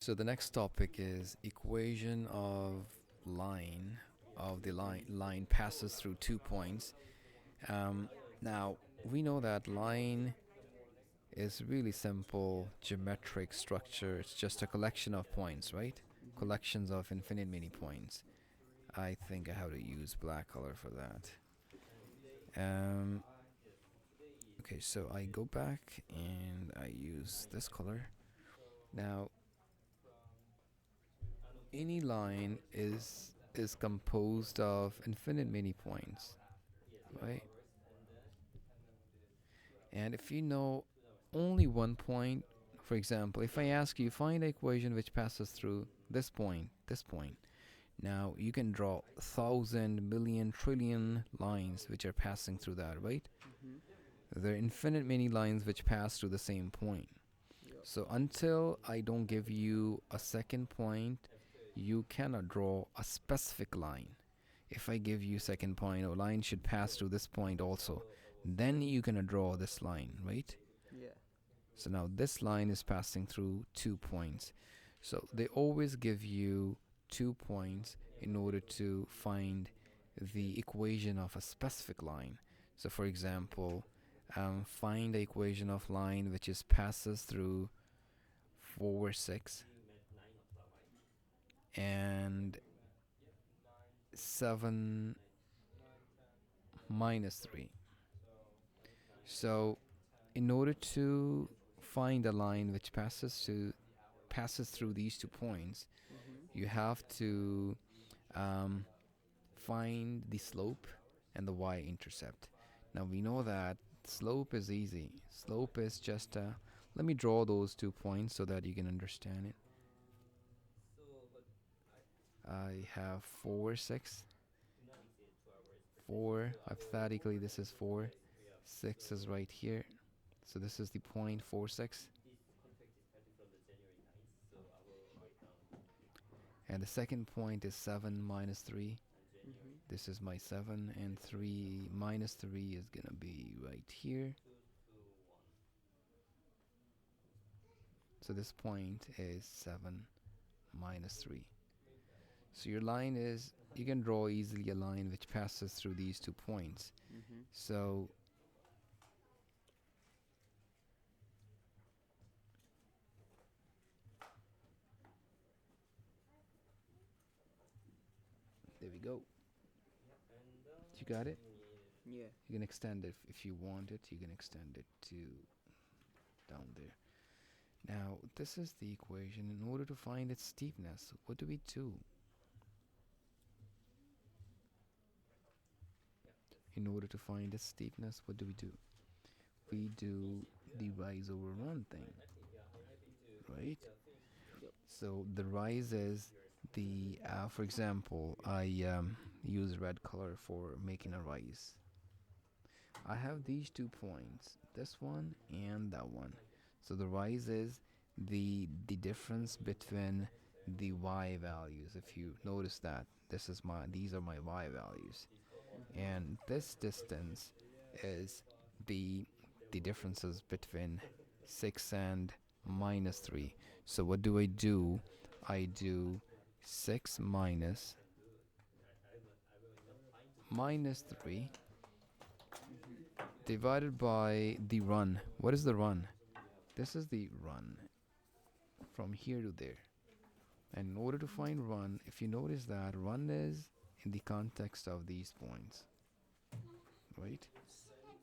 So the next topic is equation of line passes through 2 points. Um, Now we know that line is really simple geometric structure. It's just a collection of points, right? Mm-hmm. Collections of infinite many points. I think I have to use black color for that. Um, okay, so I go back and I use this color. Now any line is composed of infinite many points, right? And if you know only one point, for example, if I ask you find an equation which passes through this point, now you can draw 1,000 million trillion lines which are passing through that, right? Mm-hmm. There are infinite many lines which pass through the same point. Yep. So until I don't give you a second point, you cannot draw a specific line. If I give you second point, a line should pass through this point also. Then you can draw this line, right? Yeah. So now this line is passing through 2 points. So they always give you 2 points in order to find the equation of a specific line. So for example, find the equation of line which is passes through 4, 6, and 7 minus 3. So in order to find a line which passes through these 2 points, Mm-hmm. you have to um, find the slope and the y-intercept. Now we know that slope is easy. Slope is just let me draw those 2 points so that you can understand it. I have 4, 6, 4. Hypothetically, this is 4. 6 is right here. So this is the point 4, 6. And the second point is 7 minus 3. Mm-hmm. This is my 7, and 3 minus 3 is gonna be right here. So this point is 7 minus 3. So your line is, you can draw easily a line which passes through these 2 points. Mm-hmm. So there we go. You got it? Yeah. You can extend it if you want it. You can extend it to down there. Now, this is the equation. In order to find its steepness, what do we do? In order to find its steepness, what do we do? We do the rise over run thing, right? Yep. So the rise is for example, I use red color for making a rise. I have these 2 points, this one and that one. So the rise is the difference between the y values. If you notice that these are my y values, Mm-hmm. and this distance is the the differences between 6 and minus 3. So what do? I do 6 minus 3 Mm-hmm. divided by the run. What is the run? This is the run from here to there. And in order to find run, if you notice that run is in the context of these points, right?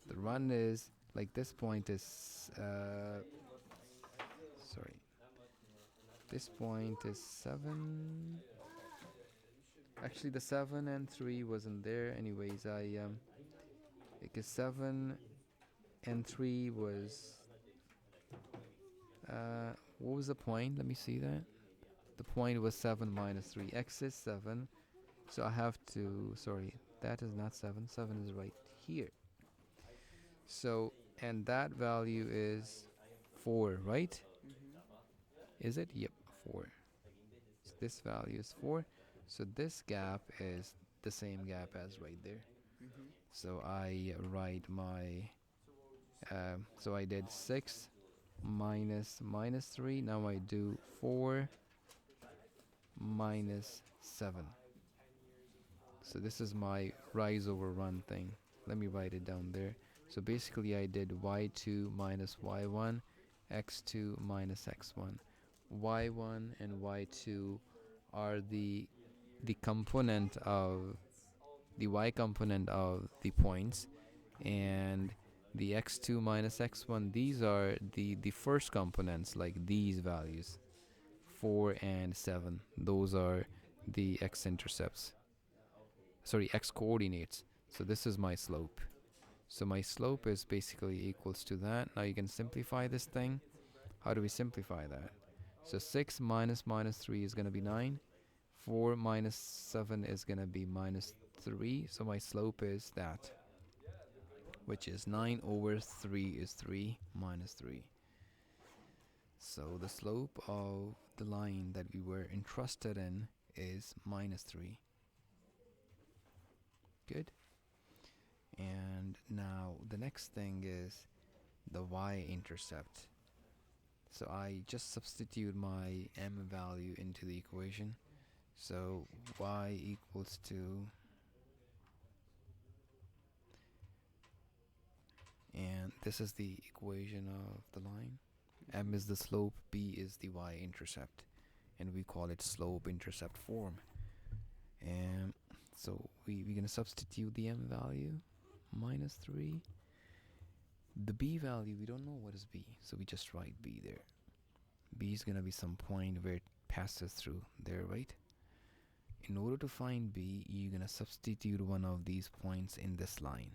The run is like this point is sorry. This point is 7. Actually, the 7 and 3 wasn't there. Anyways, because 7 and 3 was what was the point? Let me see that. The point was 7 minus 3. X is 7. So I have to, sorry, that is not 7. 7 is right here. So, and that value is 4, right? Mm-hmm. Is it? Yep, 4. So this value is 4. So this gap is the same gap as right there. Mm-hmm. So I write so I did 6 minus 3. Now I do 4 minus 7. So this is my rise over run thing. Let me write it down there. So basically I did y2 minus y1, x2 minus x1. y1 and y2 are the component of the y component of the points, and the x2 minus x1, these are the first components, like these values 4 and 7. Those are the x-intercepts, sorry, x-coordinates. So this is my slope. So my slope is basically equals to that. Now you can simplify this thing. How do we simplify that? So 6 minus 3 is going to be 9. 4 minus 7 is going to be minus 3. So my slope is that, which is 9 over 3 is 3 minus 3. So the slope of the line that we were interested in is minus 3. Good. And now the next thing is the y-intercept. So I just substitute my m value into the equation. So y equals to, and this is the equation of the line. M is the slope, b is the y-intercept, and we call it slope-intercept form. And so we're gonna substitute the m value, minus 3. The b value, we don't know what is b, so we just write b there. B is gonna be some point where it passes through there, right? In order to find b, you're gonna substitute one of these points in this line.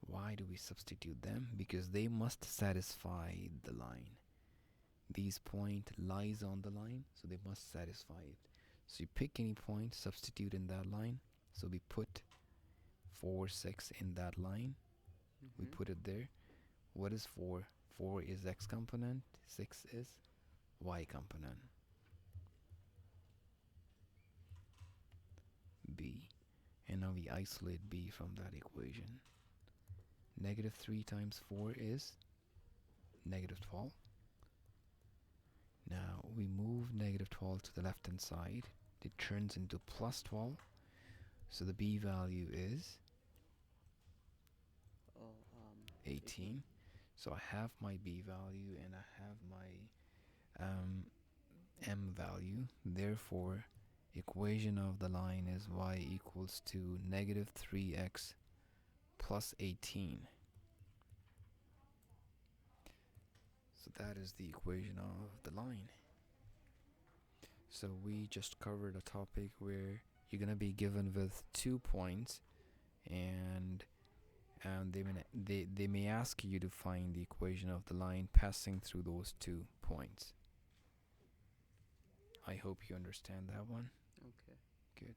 Why do we substitute them? Because they must satisfy the line. These point lies on the line, so they must satisfy it. So you pick any point, substitute in that line. So we put 4, 6 in that line. We put it there. What is 4? 4 is x component, 6 is y component. B. And now we isolate b from that equation. Negative 3 times 4 is negative 12. Now we move negative 12 to the left hand side. It turns into plus 12. So the b value is 18. So I have my b value and I have my m value. Therefore, equation of the line is y equals to negative 3x plus 18. So that is the equation of the line. So we just covered a topic where you're gonna be given with 2 points, and they may ask you to find the equation of the line passing through those 2 points. I hope you understand that one. Okay. Good.